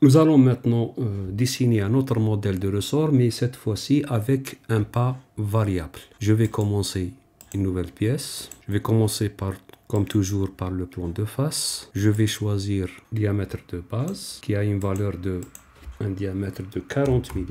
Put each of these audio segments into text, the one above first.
Nous allons maintenant dessiner un autre modèle de ressort, mais cette fois-ci avec un pas variable. Je vais commencer une nouvelle pièce. Je vais commencer par, comme toujours, par le plan de face. Je vais choisir le diamètre de base qui a une valeur de un diamètre de 40 mm.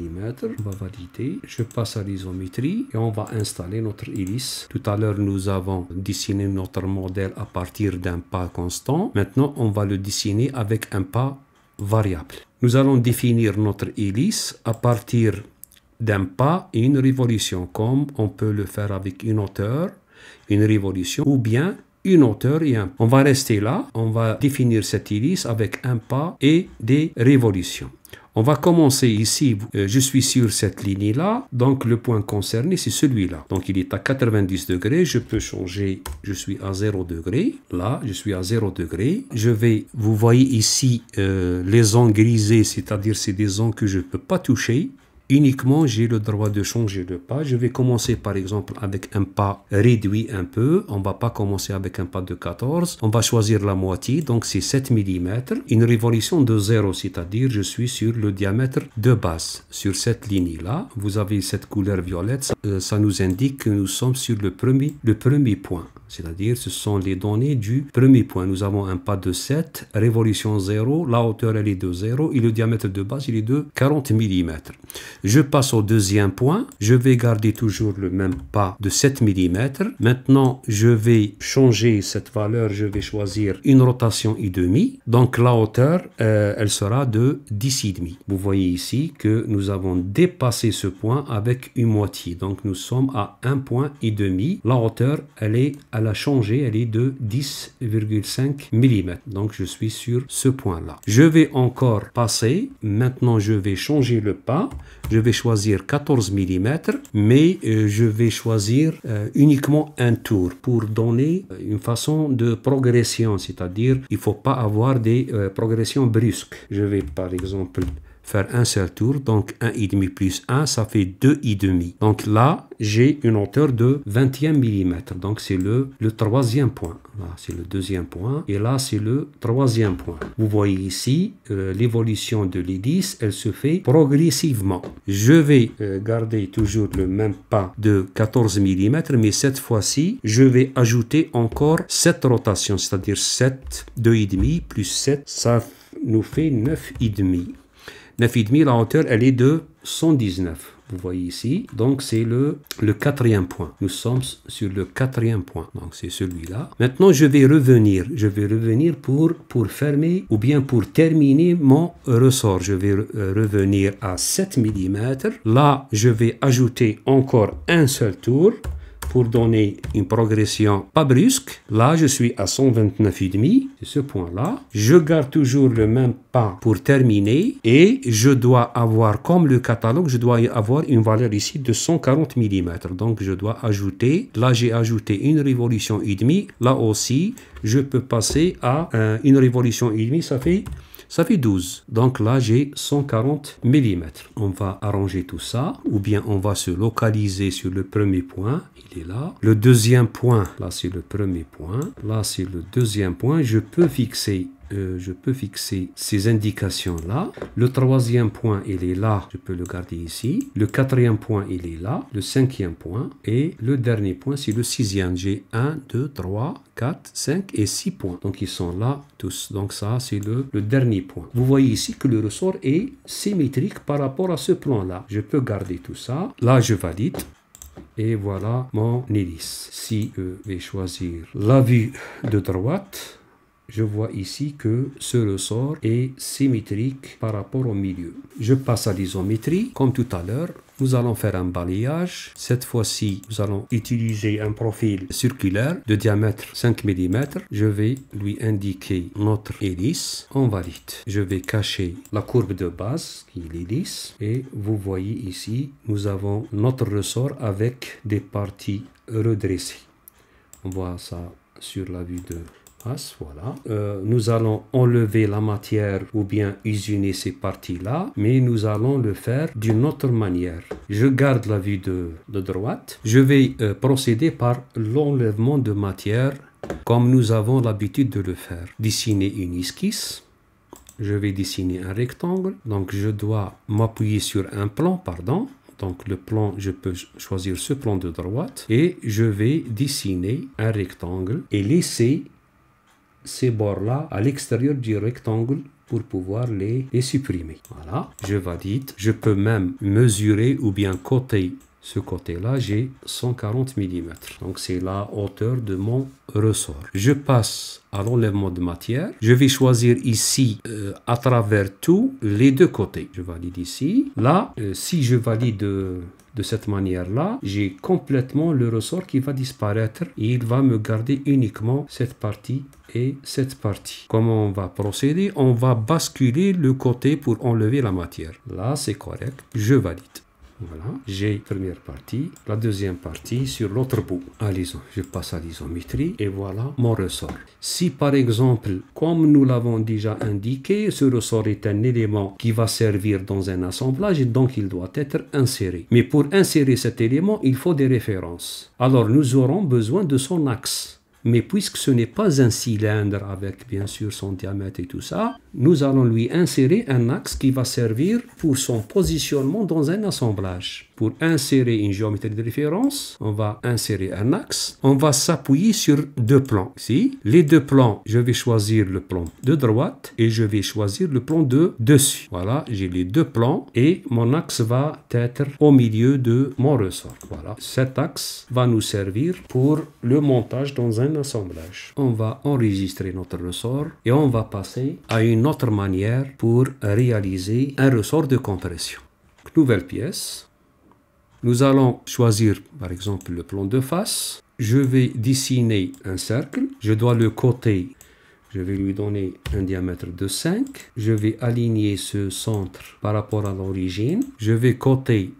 On va valider. Je passe à l'isométrie et on va installer notre hélice. Tout à l'heure, nous avons dessiné notre modèle à partir d'un pas constant. Maintenant, on va le dessiner avec un pas variable. Nous allons définir notre hélice à partir d'un pas et une révolution, comme on peut le faire avec une hauteur, une révolution ou bien une hauteur et un pas. On va rester là, on va définir cette hélice avec un pas et des révolutions. On va commencer ici, je suis sur cette ligne-là, donc le point concerné c'est celui-là. Donc il est à 90 degrés, je peux changer, je suis à 0 degré, là je suis à 0 degré. Je vais, vous voyez ici les ondes grisées, c'est-à-dire c'est des ondes que je ne peux pas toucher. Uniquement, j'ai le droit de changer de pas. Je vais commencer par exemple avec un pas réduit un peu. On ne va pas commencer avec un pas de 14. On va choisir la moitié, donc c'est 7 mm. Une révolution de 0, c'est-à-dire je suis sur le diamètre de base. Sur cette ligne-là, vous avez cette couleur violette. Ça nous indique que nous sommes sur le premier point. C'est-à-dire ce sont les données du premier point. Nous avons un pas de 7, révolution 0, la hauteur elle est de 0 et le diamètre de base il est de 40 mm. Je passe au deuxième point. Je vais garder toujours le même pas de 7 mm. Maintenant, je vais changer cette valeur. Je vais choisir une rotation et demi. Donc, la hauteur, elle sera de 10,5. Vous voyez ici que nous avons dépassé ce point avec une moitié. Donc, nous sommes à 1,5 point. La hauteur, elle a changé. Elle est de 10,5 mm. Donc, je suis sur ce point-là. Je vais encore passer. Maintenant, je vais changer le pas. Je vais choisir 14 mm, mais je vais choisir uniquement un tour pour donner une façon de progression, c'est-à-dire il ne faut pas avoir des progressions brusques. Je vais par exemple faire un seul tour, donc 1,5 plus 1, ça fait 2,5. Donc là, j'ai une hauteur de 21 mm. Donc c'est le troisième point. Là, c'est le deuxième point. Et là, c'est le troisième point. Vous voyez ici, l'évolution de l'hélice, elle se fait progressivement. Je vais garder toujours le même pas de 14 mm, mais cette fois-ci, je vais ajouter encore 7 rotations, c'est-à-dire 7, 2,5 plus 7, ça nous fait 9,5. 9,5, la hauteur, elle est de 119. Vous voyez ici. Donc, c'est le quatrième point. Nous sommes sur le quatrième point. Donc, c'est celui-là. Maintenant, je vais revenir. Je vais revenir pour fermer ou bien pour terminer mon ressort. Je vais revenir à 7 mm. Là, je vais ajouter encore un seul tour pour donner une progression pas brusque. Là, je suis à 129,5, c'est ce point-là. Je garde toujours le même pas pour terminer et je dois avoir, comme le catalogue, je dois avoir une valeur ici de 140 mm. Donc, je dois ajouter, là, j'ai ajouté une révolution et demie. Là aussi, je peux passer à une révolution et demie, ça fait 12. Donc là, j'ai 140 mm. On va arranger tout ça, ou bien on va se localiser sur le premier point. Il est là. Le deuxième point, là, c'est le premier point. Là, c'est le deuxième point. Je peux fixer ces indications-là. Le troisième point, il est là. Je peux le garder ici. Le quatrième point, il est là. Le cinquième point. Et le dernier point, c'est le sixième. J'ai 1, 2, 3, 4, 5 et 6 points. Donc, ils sont là tous. Donc, ça, c'est le dernier point. Vous voyez ici que le ressort est symétrique par rapport à ce plan-là. Je peux garder tout ça. Là, je valide. Et voilà mon hélice. Si je vais choisir la vue de droite, je vois ici que ce ressort est symétrique par rapport au milieu. Je passe à l'isométrie. Comme tout à l'heure, nous allons faire un balayage. Cette fois-ci, nous allons utiliser un profil circulaire de diamètre 5 mm. Je vais lui indiquer notre hélice. On valide. Je vais cacher la courbe de base qui est l'hélice. Et vous voyez ici, nous avons notre ressort avec des parties redressées. On voit ça sur la vue de voilà. Nous allons enlever la matière ou bien usiner ces parties-là, mais nous allons le faire d'une autre manière. Je garde la vue de droite. Je vais procéder par l'enlèvement de matière comme nous avons l'habitude de le faire. Dessiner une esquisse. je vais dessiner un rectangle. Donc je dois m'appuyer sur un plan, pardon. Donc le plan, je peux choisir ce plan de droite et je vais dessiner un rectangle et laisser ces bords-là à l'extérieur du rectangle pour pouvoir les supprimer. Voilà, je valide. Je peux même mesurer ou bien coter ce côté-là, j'ai 140 mm. Donc c'est la hauteur de mon ressort. Je passe à l'enlèvement de matière. Je vais choisir ici à travers tous les deux côtés. Je valide ici. Là, si je valide de cette manière-là, j'ai complètement le ressort qui va disparaître et il va me garder uniquement cette partie et cette partie. Comment on va procéder? On va basculer le côté pour enlever la matière. Là, c'est correct. Je valide. Voilà, j'ai la première partie, la deuxième partie sur l'autre bout. Je passe à l'isométrie et voilà mon ressort. Si par exemple, comme nous l'avons déjà indiqué, ce ressort est un élément qui va servir dans un assemblage et donc il doit être inséré. Mais pour insérer cet élément, il faut des références. Alors nous aurons besoin de son axe. Mais puisque ce n'est pas un cylindre avec bien sûr son diamètre et tout ça, nous allons lui insérer un axe qui va servir pour son positionnement dans un assemblage. Pour insérer une géométrie de référence, on va insérer un axe. On va s'appuyer sur deux plans. Ici, les deux plans, je vais choisir le plan de droite et je vais choisir le plan de dessus. Voilà, j'ai les deux plans et mon axe va être au milieu de mon ressort. Voilà, cet axe va nous servir pour le montage dans un assemblage. On va enregistrer notre ressort et on va passer à une autre manière pour réaliser un ressort de compression. Nouvelle pièce. Nous allons choisir par exemple le plan de face. Je vais dessiner un cercle. Je dois le coter. Je vais lui donner un diamètre de 5. Je vais aligner ce centre par rapport à l'origine. Je vais coter.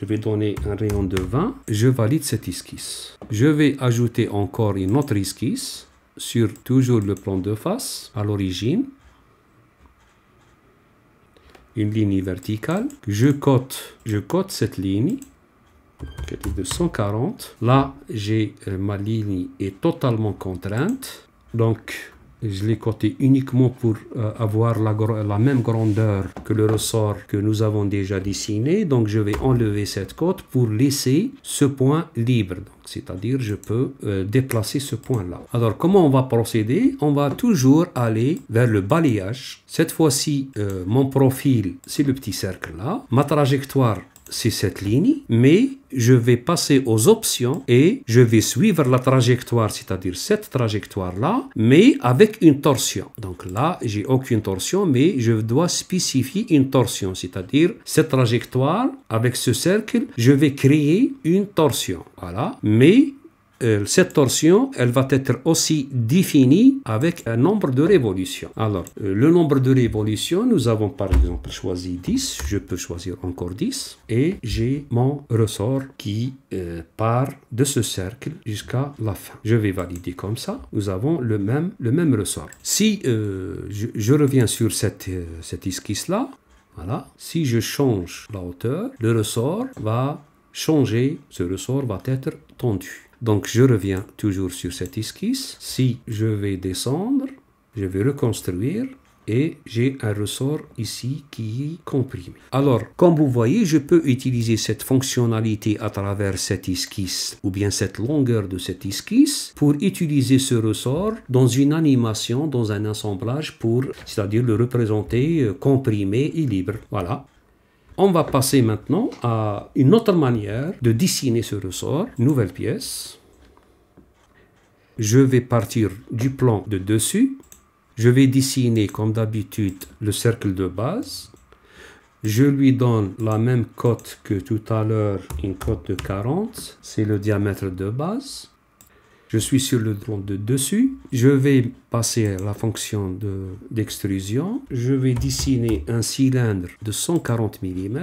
Je vais donner un rayon de 20. Je valide cette esquisse. Je vais ajouter encore une autre esquisse sur toujours le plan de face à l'origine. Une ligne verticale. Je cote cette ligne qui est de 140. Là, ma ligne est totalement contrainte. Donc, je l'ai coté uniquement pour avoir la même grandeur que le ressort que nous avons déjà dessiné. Donc, je vais enlever cette cote pour laisser ce point libre. C'est-à-dire, je peux déplacer ce point-là. Alors, comment on va procéder? On va toujours aller vers le balayage. Cette fois-ci, mon profil, c'est le petit cercle-là. Ma trajectoire, c'est cette ligne, mais je vais passer aux options et je vais suivre la trajectoire, c'est-à-dire cette trajectoire-là, mais avec une torsion. Donc là, j'ai aucune torsion, mais je dois spécifier une torsion, c'est-à-dire cette trajectoire, avec ce cercle, je vais créer une torsion. Voilà, mais cette torsion, elle va être aussi définie avec un nombre de révolutions. Alors, le nombre de révolutions, nous avons par exemple choisi 10. Je peux choisir encore 10. Et j'ai mon ressort qui part de ce cercle jusqu'à la fin. Je vais valider comme ça. Nous avons le même ressort. Si je reviens sur cette esquisse-là, voilà. Si je change la hauteur, le ressort va changer. Ce ressort va être tendu. Donc, je reviens toujours sur cette esquisse. Si je vais descendre, je vais reconstruire et j'ai un ressort ici qui est comprimé. Alors, comme vous voyez, je peux utiliser cette fonctionnalité à travers cette esquisse ou bien cette longueur de cette esquisse pour utiliser ce ressort dans une animation, dans un assemblage c'est-à-dire le représenter comprimé et libre. Voilà. On va passer maintenant à une autre manière de dessiner ce ressort. Nouvelle pièce. Je vais partir du plan de dessus. Je vais dessiner comme d'habitude le cercle de base. Je lui donne la même cote que tout à l'heure, une cote de 40. C'est le diamètre de base. Je suis sur le plan de dessus. Je vais passer à la fonction d'extrusion. Je vais dessiner un cylindre de 140 mm.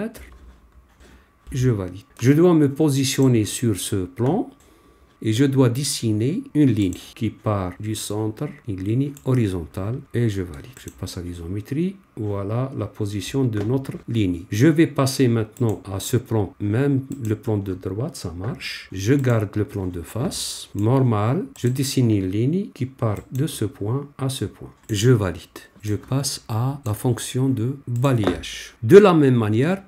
Je valide. Je dois me positionner sur ce plan et je dois dessiner une ligne qui part du centre, une ligne horizontale et je valide. Je passe à l'isométrie. Voilà la position de notre ligne. Je vais passer maintenant à ce plan, même le plan de droite, ça marche. Je garde le plan de face, normal. Je dessine une ligne qui part de ce point à ce point. Je valide. je passe à la fonction de balayage. De la même manière,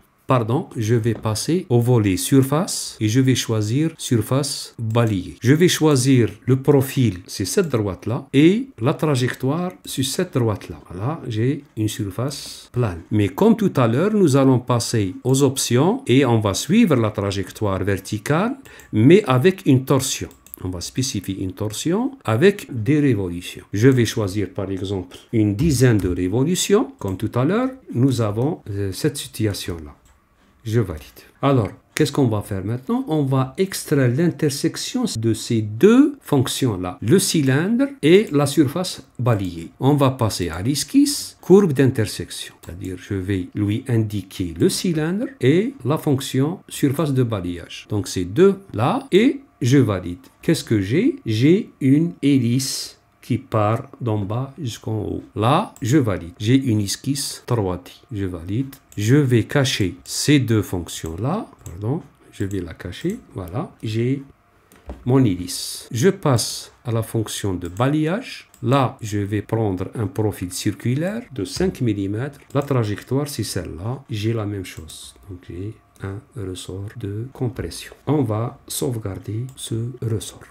je vais passer au volet surface et je vais choisir surface balayée. Je vais choisir le profil, c'est cette droite-là, et la trajectoire sur cette droite-là. Voilà, j'ai une surface plane. Mais comme tout à l'heure, nous allons passer aux options et on va suivre la trajectoire verticale, mais avec une torsion. On va spécifier une torsion avec des révolutions. Je vais choisir par exemple une dizaine de révolutions. Comme tout à l'heure, nous avons cette situation-là. Je valide. Alors, qu'est-ce qu'on va faire maintenant? On va extraire l'intersection de ces deux fonctions-là, le cylindre et la surface balayée. On va passer à l'esquisse, courbe d'intersection. C'est-à-dire, je vais lui indiquer le cylindre et la fonction surface de balayage. Donc, ces deux-là et je valide. Qu'est-ce que j'ai? J'ai une hélice qui part d'en bas jusqu'en haut. Là, je valide. J'ai une esquisse 3D. Je valide. Je vais cacher ces deux fonctions-là. Pardon, je vais la cacher. Voilà. J'ai mon hélice. Je passe à la fonction de balayage. Là, je vais prendre un profil circulaire de 5 mm. La trajectoire, c'est celle-là. J'ai la même chose. Donc, j'ai un ressort de compression. On va sauvegarder ce ressort.